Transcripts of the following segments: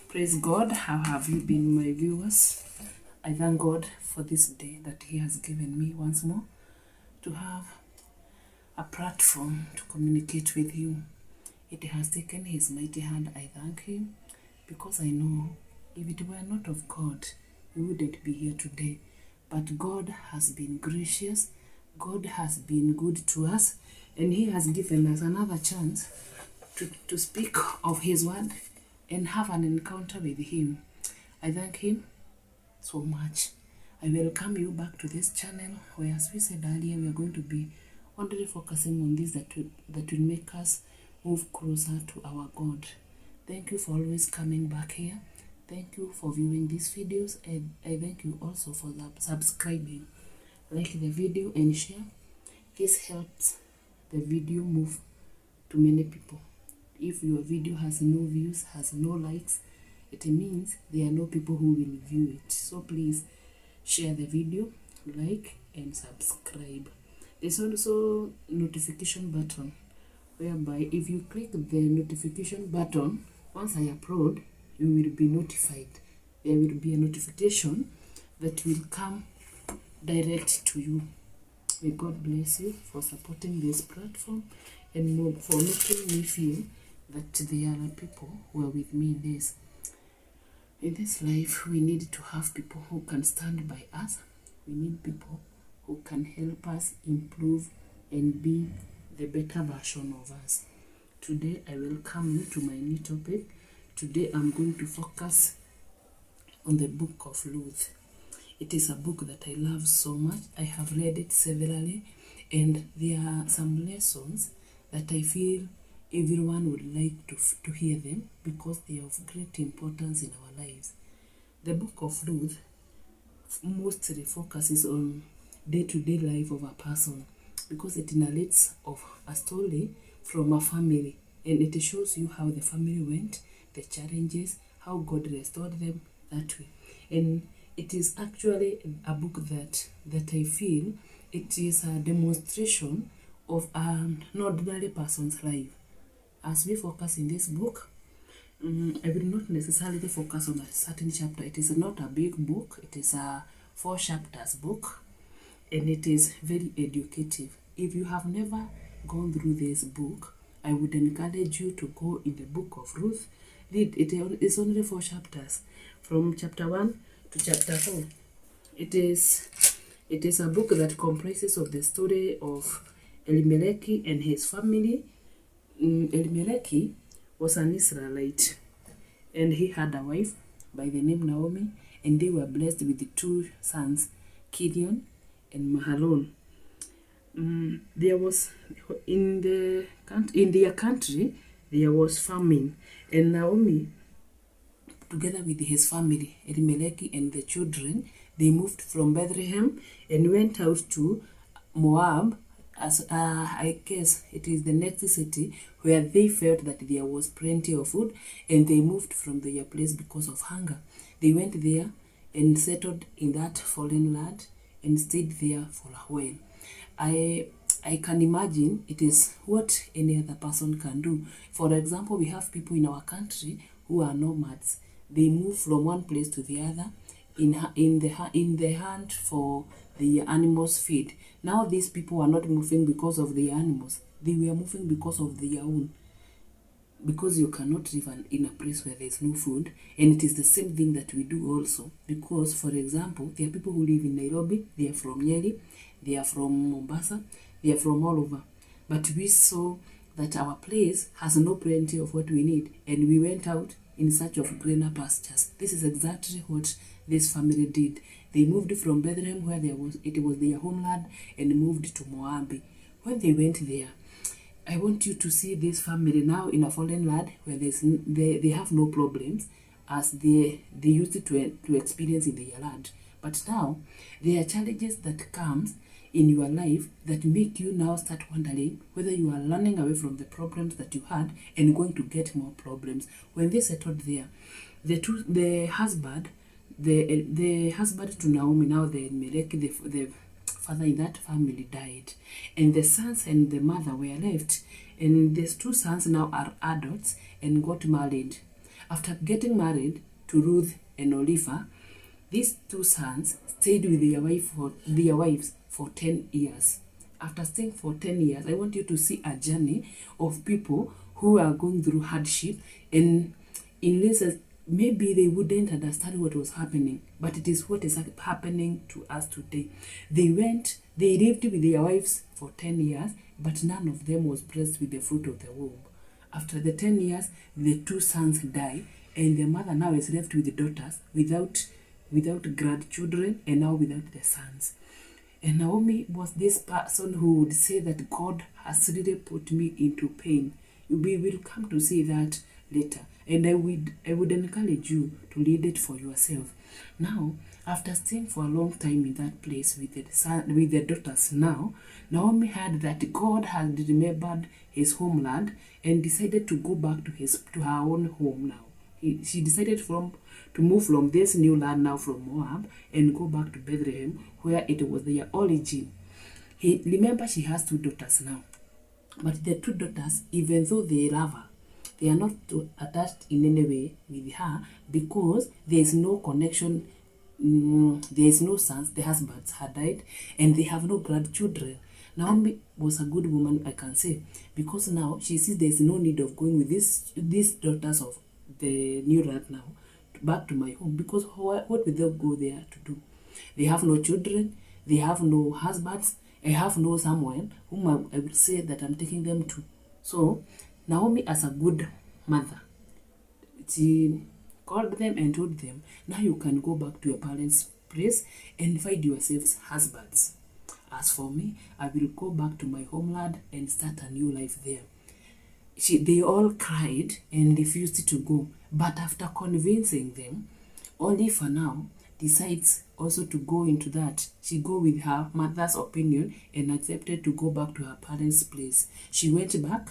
Praise God. How have you been, my viewers? I thank God for this day that He has given me once more to have a platform to communicate with you. It has taken His mighty hand. I thank Him because I know if it were not of God, we wouldn't be here today. But God has been gracious. God has been good to us, and He has given us another chance to speak of His word and have an encounter with Him. I thank Him so much. I welcome you back to this channel where, as we said earlier, we are going to be only focusing on this that will make us move closer to our God. Thank you for always coming back here. Thank you for viewing these videos, and I thank you also for subscribing. Like the video and share. This helps the video move to many people. If your video has no views, has no likes, it means there are no people who will view it. So please share the video, like and subscribe. There's also notification button, whereby if you click the notification button, once I upload, you will be notified. There will be a notification that will come direct to you. May God bless you for supporting this platform and for making me feel that there are people who are with me in this. In this life, we need to have people who can stand by us. We need people who can help us improve and be the better version of us. Today, I welcome you to my new topic. Today, I'm going to focus on the book of Ruth. It is a book that I love so much. I have read it severally, and there are some lessons that I feel everyone would like to hear them because they are of great importance in our lives. The book of Ruth mostly focuses on day-to-day life of a person because it narrates of a story from a family, and it shows you how the family went, the challenges, how God restored them that way. And it is actually a book that I feel it is a demonstration of an ordinary person's life. As we focus in this book, I will not necessarily focus on a certain chapter. It is not a big book. It is a 4 chapters book, and it is very educative. If you have never gone through this book, I would encourage you to go in the book of Ruth. Read it. It's only 4 chapters, from chapter 1 to chapter 4. It is a book that comprises of the story of Elimelech and his family. Elimelech was an Israelite, and he had a wife by the name Naomi, and they were blessed with 2 sons, Gideon and Mahalon. There was in their country there was famine, and Naomi, together with his family, Elimelech and the children, they moved from Bethlehem and went out to Moab, as I guess it is the next city, where they felt that there was plenty of food, and they moved from their place because of hunger. They went there and settled in that foreign land and stayed there for a while. I can imagine it is what any other person can do. For example, we have people in our country who are nomads. They move from one place to the other in the hunt for the animals' feed. Now these people are not moving because of the animals. They were moving because of their own. Because you cannot live in a place where there is no food. And it is the same thing that we do also. Because, for example, there are people who live in Nairobi. They are from Nyeri. They are from Mombasa. They are from all over. But we saw that our place has no plenty of what we need. And we went out in search of greener pastures. This is exactly what this family did. They moved from Bethlehem, where it was their homeland, and moved to Moab. When they went there, I want you to see this family now in a foreign land where they have no problems as they used to experience in their land. But now there are challenges that comes in your life that make you now start wondering whether you are running away from the problems that you had and going to get more problems. When they settled there, the husband to Naomi, now the Melech, the father in that family, died, and the sons and the mother were left, and these 2 sons now are adults and got married. After getting married to Ruth and Oliver, these two sons stayed with their wives for 10 years. After staying for 10 years, I want you to see a journey of people who are going through hardship, and in instances, maybe they wouldn't understand what was happening, but it is what is happening to us today. They lived with their wives for 10 years, but none of them was blessed with the fruit of the womb. After the 10 years, the two sons die, and the mother now is left with the daughters without grandchildren, and now without the sons. And Naomi was this person who would say that God has really put me into pain. We will come to see that later. And I would encourage you to read it for yourself. Now, after staying for a long time in that place with the daughters now, Naomi heard that God had remembered his homeland and decided to go back to her own home now. She decided to move from this new land now from Moab and go back to Bethlehem, where it was their origin. Remember, she has two daughters now. But the two daughters, even though they love her, they are not attached in any way with her because there is no connection, there is no sons, the husbands had died, and they have no grandchildren. Naomi was a good woman, I can say, because now she sees there is no need of going with these daughters of the new land now back to my home, because what will they go there to do? They have no children, they have no husbands, I have no someone whom I would say that I'm taking them to. So Naomi, as a good mother, she called them and told them, now you can go back to your parents' place and find yourselves husbands. As for me, I will go back to my homeland and start a new life there. They all cried and refused to go, but after convincing them, only for now decides also to go into that. She go with her mother's opinion and accepted to go back to her parents' place. She went back,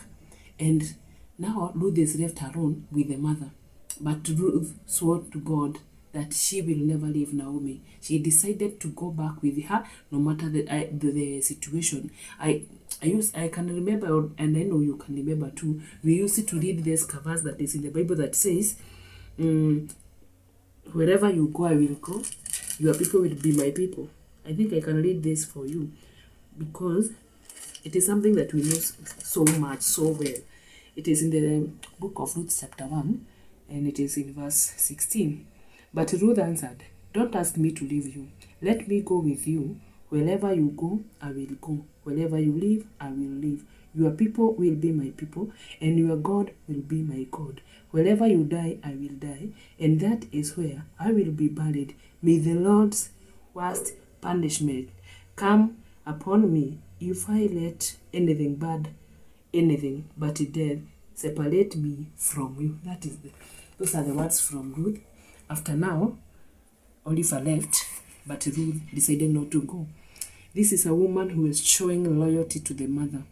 and now Ruth is left alone with the mother. But Ruth swore to God that she will never leave Naomi. She decided to go back with her no matter the situation. I can remember, and I know you can remember too, we used to read this verse that is in the Bible that says, wherever you go, I will go. Your people will be my people. I think I can read this for you because it is something that we know so much, so well. It is in the book of Ruth chapter 1, and it is in verse 16. But Ruth answered, don't ask me to leave you. Let me go with you. Wherever you go, I will go. Wherever you live, I will live. Your people will be my people, and your God will be my God. Wherever you die, I will die, and that is where I will be buried. May the Lord's worst punishment come upon me if I let anything but death separate me from you. Those are the words from Ruth. After now, Oliver left, but Ruth decided not to go. This is a woman who is showing loyalty to the mother.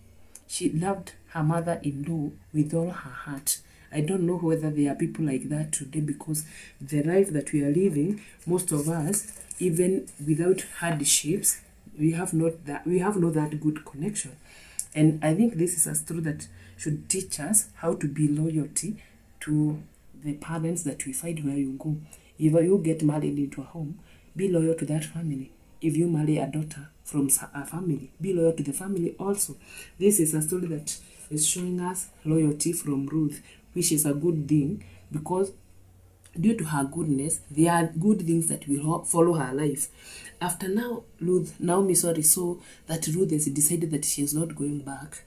She loved her mother-in-law with all her heart. I don't know whether there are people like that today, because the life that we are living, most of us, even without hardships, we have not that good connection. And I think this is a story that should teach us how to be loyalty to the parents that we find where you go. If you get married into a home, be loyal to that family. If you marry a daughter from a family, be loyal to the family also. This is a story that is showing us loyalty from Ruth, which is a good thing, because due to her goodness, there are good things that will follow her life. After Naomi saw that Ruth has decided that she is not going back.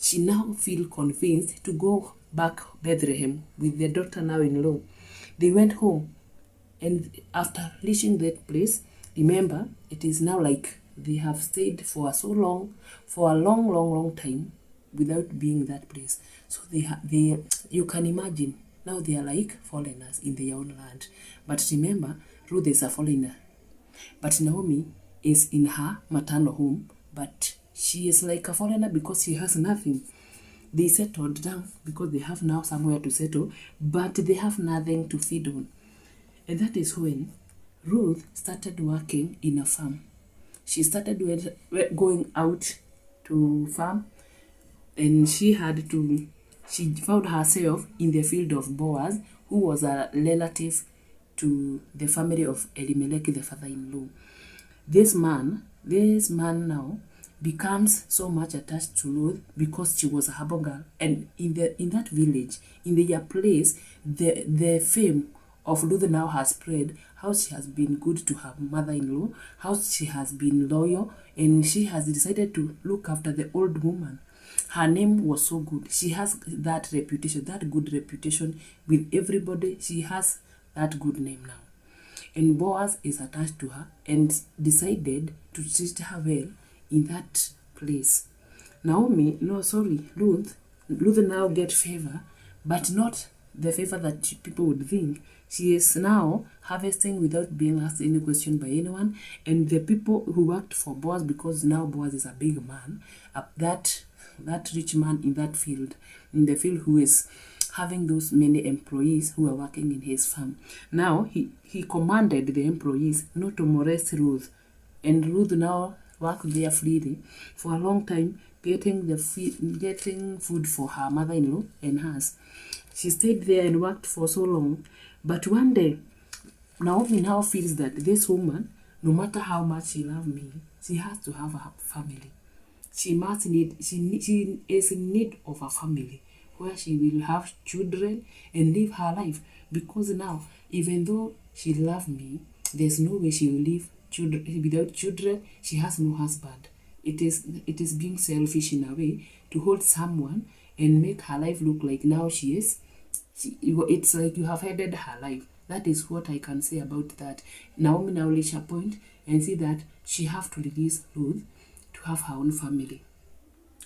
She now feels convinced to go back Bethlehem with their daughter now-in-law. They went home, and after reaching that place, remember, it is now like they have stayed for a long time without being that place. So you can imagine, now they are like foreigners in their own land. But remember, Ruth is a foreigner. But Naomi is in her maternal home, but she is like a foreigner because she has nothing. They settled down because they have now somewhere to settle, but they have nothing to feed on. And that is when Ruth started working in a farm. She started going out to farm, and she had to she found herself in the field of Boaz, who was a relative to the family of Elimelech, the father-in-law. This man now becomes so much attached to Ruth because she was a humble girl, and in that village, in their place, the fame of Ruth now has spread. How she has been good to her mother-in-law, how she has been loyal, and she has decided to look after the old woman. Her name was so good. She has that reputation, that good reputation with everybody. She has that good name now. And Boaz is attached to her and decided to treat her well in that place. Ruth now get favor, but not the favor that people would think. She is now harvesting without being asked any question by anyone. And the people who worked for Boaz, because now Boaz is a big man, that rich man in the field who is having those many employees who are working in his farm. Now, he commanded the employees not to molest Ruth. And Ruth now worked there freely for a long time, getting food for her mother-in-law and hers. She stayed there and worked for so long. But one day, Naomi now feels that this woman, no matter how much she loves me, she has to have a family. She is in need of a family where she will have children and live her life. Because now, even though she loves me, there's no way she will live without children. She has no husband. It is being selfish in a way to hold someone and make her life look like now she is. It's like you have headed her life. That is what I can say about that. Naomi now reach a point and see that she have to release Ruth to have her own family.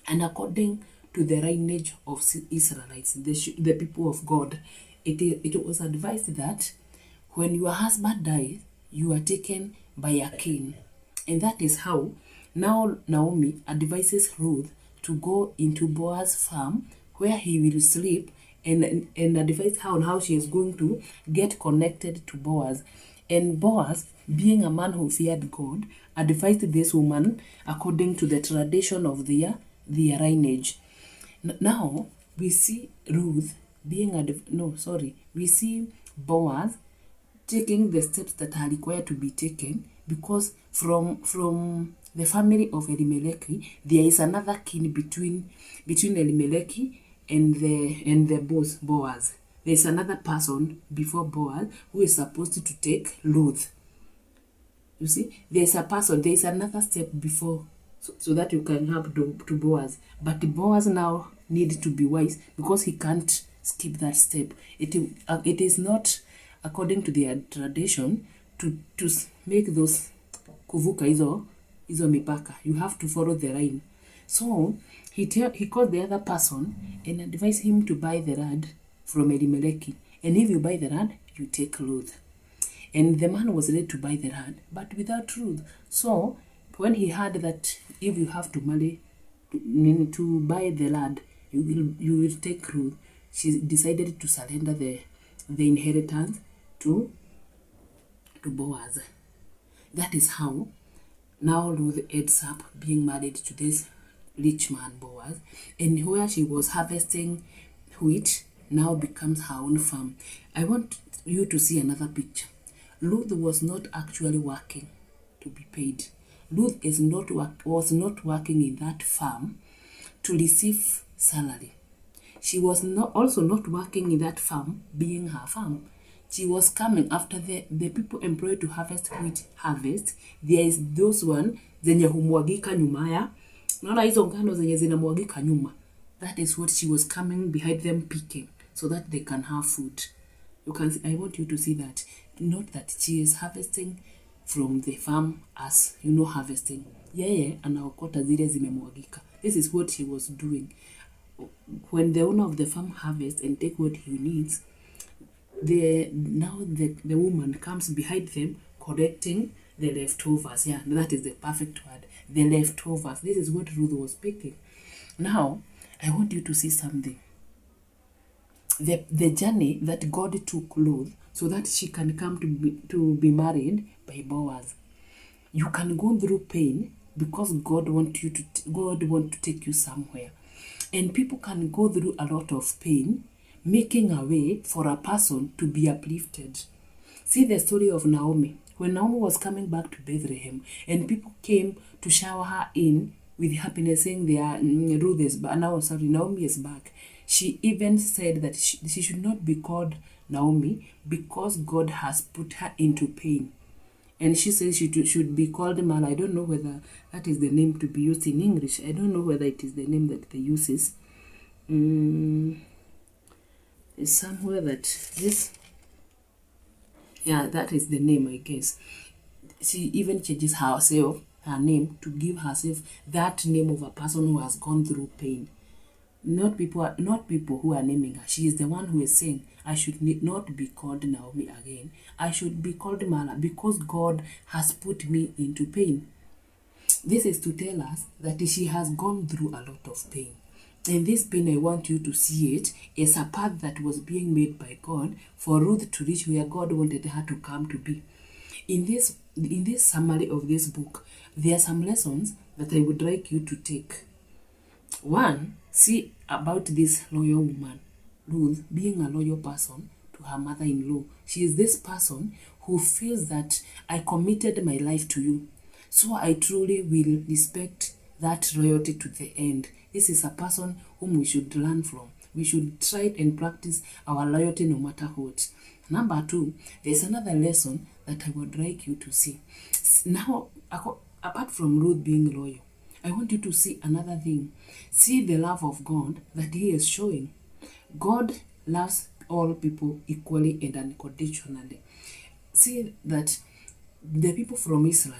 And according to the lineage of Israelites, the people of God, it was advised that when your husband dies, you are taken by a king. And that is how now Naomi advises Ruth to go into Boaz's farm where he will sleep, and advise her on how she is going to get connected to Boaz. And Boaz, being a man who feared God, advised this woman according to the tradition of their lineage. Now, we see Ruth we see Boaz taking the steps that are required to be taken, because from the family of Elimelech, there is another kin between Elimelech and the boss Boaz. There is another person before Boaz who is supposed to take Ruth. You see, there is another step before, so that you can help to Boaz. But Boaz now needs to be wise, because he can't skip that step. It is not according to their tradition to make those kuvuka hizo mipaka. You have to follow the line. So he called the other person and advised him to buy the land from Elimelech. And if you buy the land, you take Ruth. And the man was ready to buy the land, but without Ruth. So when he heard that if you have to marry to buy the land, you will take Ruth, she decided to surrender the inheritance to Boaz. That is how now Ruth ends up being married to this rich man Boaz, and where she was harvesting wheat now becomes her own farm. I want you to see another picture. Ruth was not actually working to be paid. Ruth was not working in that farm to receive salary. She was also not working in that farm being her farm. She was coming after the people employed to harvest wheat harvest. There is those one zenye humwagika nyuma ya. Naona hizo ngano zenye zinamwagika nyuma. That is what she was coming behind them picking, so that they can have food. You can see, I want you to see that. Not that she is harvesting from the farm as, harvesting. Yeye anaokota zile zimemwagika. This is what she was doing. When the owner of the farm harvests and take what he needs, the woman comes behind them collecting the leftovers. Yeah, that is the perfect word. The leftovers. This is what Ruth was picking. Now, I want you to see something. The journey that God took Ruth so that she can come to be married by Boaz. You can go through pain because God want to take you somewhere. And people can go through a lot of pain, making a way for a person to be uplifted. See the story of Naomi. When Naomi was coming back to Bethlehem, and people came to shower her in with happiness, saying they are Ruth is back. Now, sorry, Naomi is back. She even said that she should not be called Naomi because God has put her into pain. And she says she should be called Mala. I don't know whether that is the name to be used in English. I don't know whether it is the name that they uses. It's somewhere that this, yeah, that is the name, I guess. She even changes herself, her name, to give herself that name of a person who has gone through pain. Not people who are naming her. She is the one who is saying, I should not be called Naomi again. I should be called Mala because God has put me into pain. This is to tell us that she has gone through a lot of pain. And this pain, I want you to see it as a path that was being made by God for Ruth to reach where God wanted her to come to be. In this summary of this book, there are some lessons that I would like you to take. One, see about this loyal woman, Ruth, being a loyal person to her mother-in-law. She is this person who feels that I committed my life to you, so I truly will respect that loyalty to the end. This is a person whom we should learn from. We should try and practice our loyalty no matter what. Number two, there's another lesson that I would like you to see. Now, apart from Ruth being loyal, I want you to see another thing. See the love of God that he is showing. God loves all people equally and unconditionally. See that the people from Israel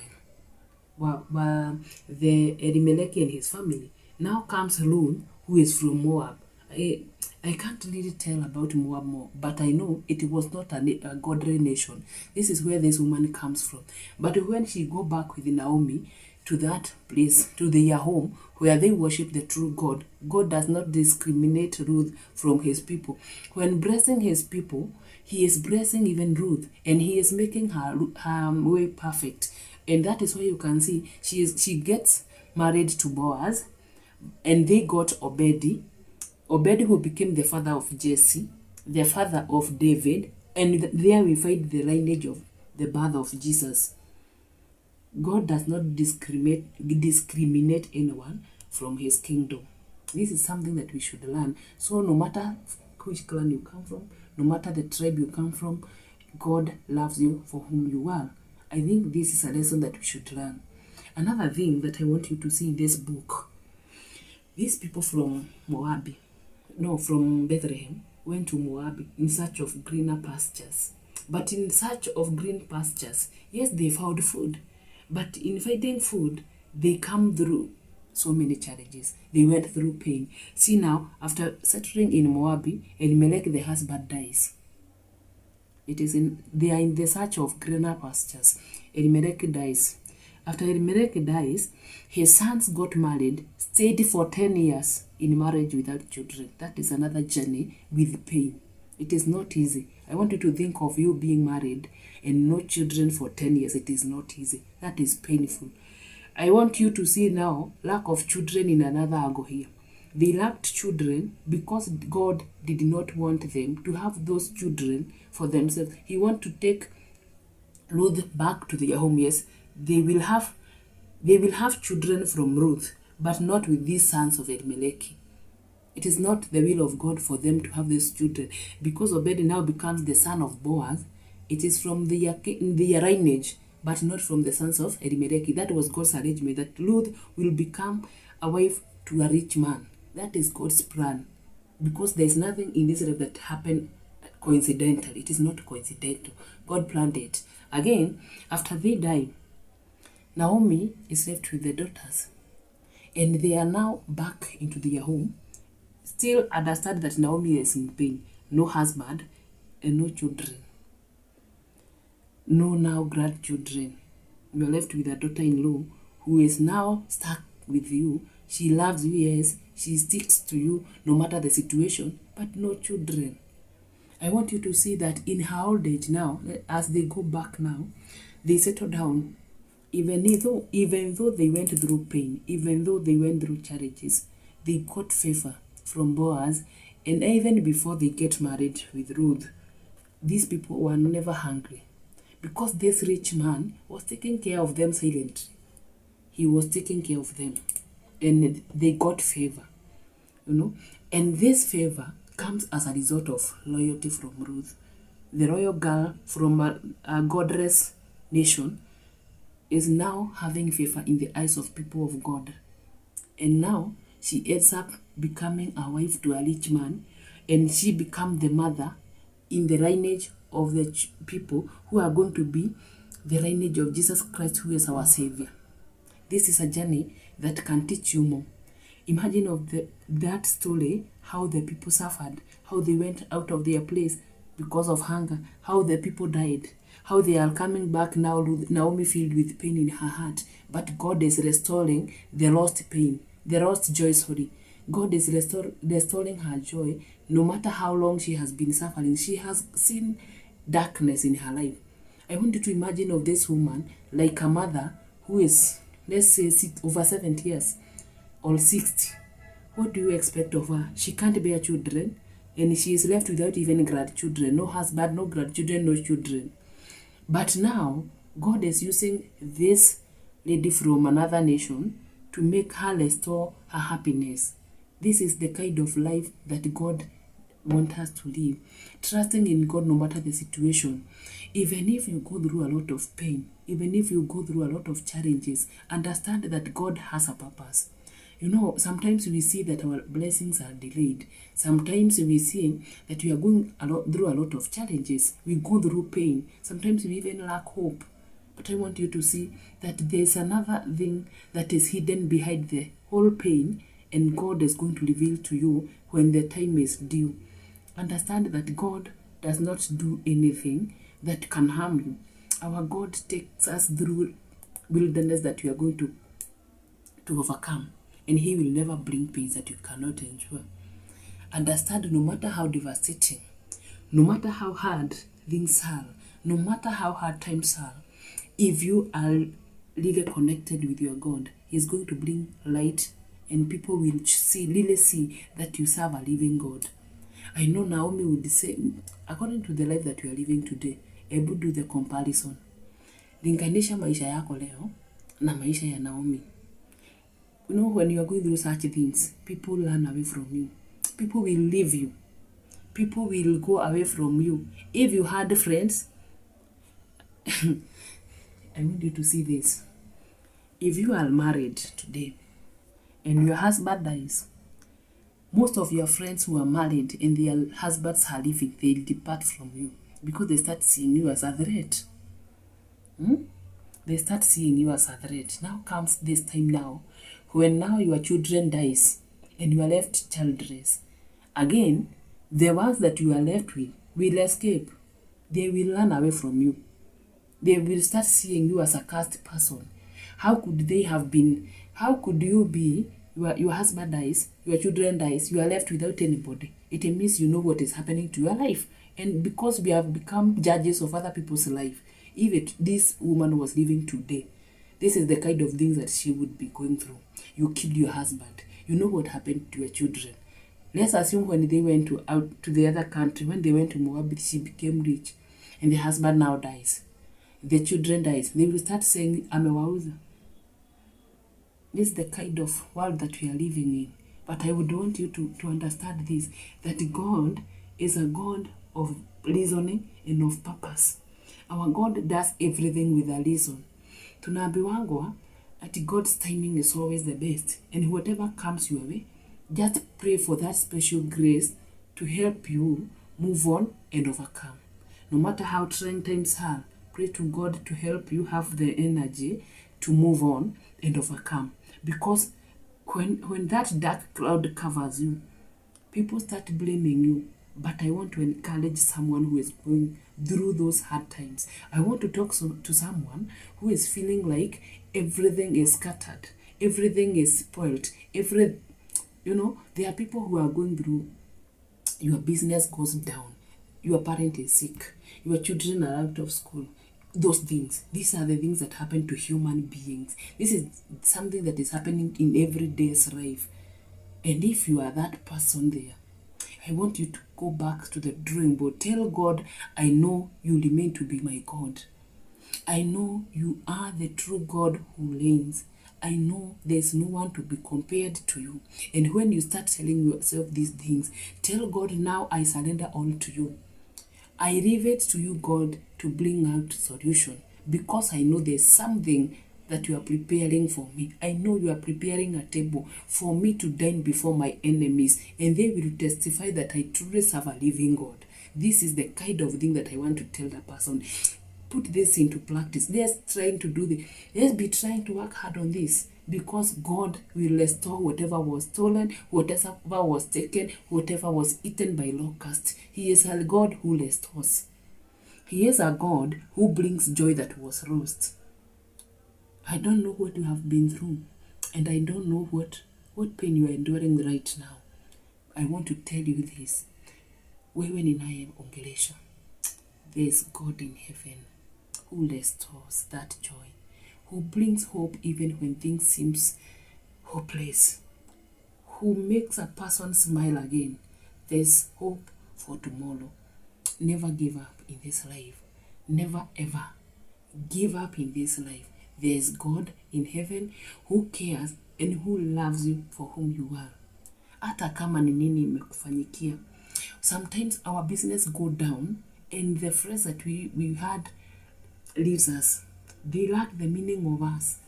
were the Elimelech and his family. Now comes Ruth, who is from Moab. I can't really tell about Moab more, but I know it was not a godly nation. This is where this woman comes from. But when she go back with Naomi to that place, to their home, where they worship the true God, God does not discriminate Ruth from his people. When blessing his people, he is blessing even Ruth, and he is making her way perfect. And that is why you can see she gets married to Boaz, and they got Obedi, who became the father of Jesse, the father of David, and there we find the lineage of the birth of Jesus. God does not discriminate anyone from his kingdom. This is something that we should learn. So no matter which clan you come from, no matter the tribe you come from, God loves you for whom you are. I think this is a lesson that we should learn. Another thing that I want you to see in this book, these people from Bethlehem, went to Moab in search of greener pastures. But in search of green pastures, yes, they found food. But in finding food, they come through so many challenges. They went through pain. See now, after settling in Moab, Elimelech, the husband, dies. They are in the search of greener pastures. Elimelech dies. After Elimelech dies, his sons got married, stayed for 10 years in marriage without children. That is another journey with pain. It is not easy. I want you to think of you being married and no children for 10 years. It is not easy. That is painful. I want you to see now lack of children in another angle here. They lacked children because God did not want them to have those children for themselves. He wants to take Ruth back to their home. Yes, they will have children from Ruth, but not with these sons of Elimelech. It is not the will of God for them to have these children. Because Obed now becomes the son of Boaz, it is from their lineage, but not from the sons of Elimelech. That was God's arrangement, that Ruth will become a wife to a rich man. That is God's plan. Because there is nothing in this life that happened coincidental. It is not coincidental. God planned it. Again, after they die, Naomi is left with the daughters. And they are now back into their home. Still understand that Naomi is in pain. No husband and no children. No now grandchildren. You are left with a daughter-in-law who is now stuck with you. She loves you, yes. She sticks to you no matter the situation, but no children. I want you to see that in her old age now, as they go back now, they settle down. Even though they went through pain, even though they went through challenges, they got favor from Boaz, and even before they get married with Ruth, these people were never hungry because this rich man was taking care of them silently. He was taking care of them, and they got favor, And this favor comes as a result of loyalty from Ruth. The royal girl from a godless nation is now having favor in the eyes of people of God. And now she ends up becoming a wife to a rich man, and she becomes the mother in the lineage of the people who are going to be the lineage of Jesus Christ, who is our Savior. This is a journey that can teach you more. Imagine of that story, how the people suffered, how they went out of their place because of hunger, how the people died, how they are coming back now, Naomi filled with pain in her heart, but God is restoring the lost pain, the lost joy, sorry. God is restoring her joy. No matter how long she has been suffering, she has seen darkness in her life. I want you to imagine of this woman like a mother who is, let's say, over 70 years or 60. What do you expect of her? She can't bear children, and she is left without even grandchildren. No husband, no grandchildren, no children. But now, God is using this lady from another nation to make her restore her happiness. This is the kind of life that God wants us to live. Trusting in God no matter the situation. Even if you go through a lot of pain, even if you go through a lot of challenges, understand that God has a purpose. Sometimes we see that our blessings are delayed. Sometimes we see that we are going through a lot of challenges. We go through pain. Sometimes we even lack hope. But I want you to see that there's another thing that is hidden behind the whole pain, and God is going to reveal to you when the time is due. Understand that God does not do anything that can harm you. Our God takes us through wilderness that we are going to overcome. And He will never bring pains that you cannot endure. Understand, no matter how devastating, no matter how hard things are, no matter how hard times are, if you are really connected with your God, He's going to bring light, and people will really see that you serve a living God. I know Naomi would say, according to the life that you are living today, able do the comparison. Linganisha maisha yako leo na maisha ya Naomi. When you are going through such things, people run away from you. People will leave you. People will go away from you. If you had friends, I want you to see this. If you are married today and your husband dies, most of your friends who are married and their husbands are leaving, they'll depart from you because they start seeing you as a threat. They start seeing you as a threat. Now comes this time now, when now your children dies and you are left childless. Again, the ones that you are left with will escape. They will run away from you. They will start seeing you as a cursed person. How could they have been? How could you be? Your husband dies, your children dies, you are left without anybody. It means you know what is happening to your life. And because we have become judges of other people's life, if this woman was living today, this is the kind of things that she would be going through. You killed your husband. You know what happened to your children. Let's assume when they went out to the other country, when they went to Moab, she became rich. And the husband now dies. The children dies. They will start saying, Amewauza. This is the kind of world that we are living in. But I would want you to understand this, that God is a God of reasoning and of purpose. Our God does everything with a reason. Tunaambiwangwa that God's timing is always the best. And whatever comes your way, just pray for that special grace to help you move on and overcome. No matter how trying times are, pray to God to help you have the energy to move on and overcome. Because when that dark cloud covers you, people start blaming you. But I want to encourage someone who is going through those hard times. I want to talk to someone who is feeling like everything is scattered, everything is spoiled, there are people who are going through, your business goes down, your parent is sick, your children are out of school. Those things, these are the things that happen to human beings. This is something that is happening in everyday's life. And if you are that person there, I want you to go back to the drawing board. Tell God, I know you remain to be my God. I know you are the true God who reigns. I know there's no one to be compared to you. And when you start telling yourself these things, tell God, now I surrender all to you. I leave it to you, God, to bring out solution, because I know there's something that you are preparing for me. I know you are preparing a table for me to dine before my enemies, and they will testify that I truly serve a living God. This is the kind of thing that I want to tell the person. Put this into practice. Let's trying to do this. Let's be trying to work hard on this, because God will restore whatever was stolen, whatever was taken, whatever was eaten by locusts. He is a God who restores. He is a God who brings joy that was lost. I don't know what you have been through, and I don't know what pain you are enduring right now. I want to tell you this. Wewe ninayeongelesha, there is God in heaven who restores that joy, who brings hope even when things seem hopeless, who makes a person smile again. There's hope for tomorrow. Never give up in this life. Never ever give up in this life. There's God in heaven who cares and who loves you for whom you are. Hata kama ni nini imekufanyikia. Sometimes our business go down and the phrase that we had leaves us. They lack the meaning of us.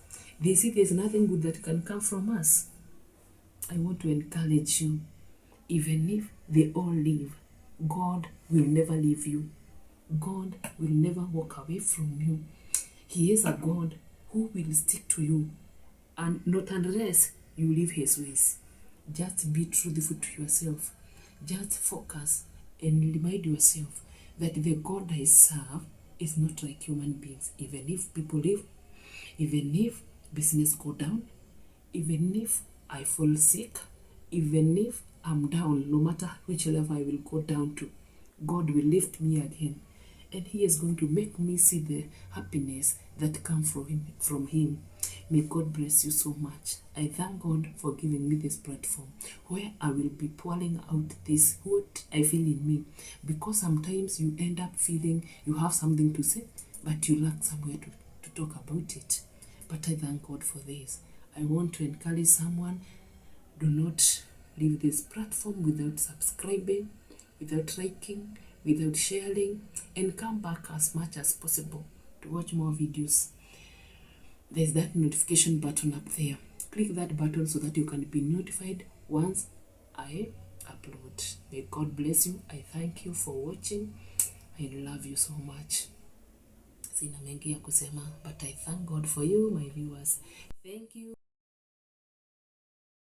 They see there's nothing good that can come from us. I want to encourage you. Even if they all leave, God will never leave you. God will never walk away from you. He is a God who will stick to you, and not unless you leave his ways. Just be truthful to yourself. Just focus and remind yourself that the God I serve is not like human beings. Even if people leave, even if business go down, even if I fall sick, even if I'm down, no matter which level I will go down to, God will lift me again. And he is going to make me see the happiness that comes from him. May God bless you so much. I thank God for giving me this platform where I will be pouring out this, what I feel in me. Because sometimes you end up feeling you have something to say, but you lack somewhere to talk about it. But I thank God for this. I want to encourage someone, do not leave this platform without subscribing, without liking, without sharing, and come back as much as possible to watch more videos. There's that notification button up there. Click that button so that you can be notified once I upload. May God bless you. I thank you for watching. I love you so much. Sina mengi ya kusema, but I thank God for you, my viewers. Thank you.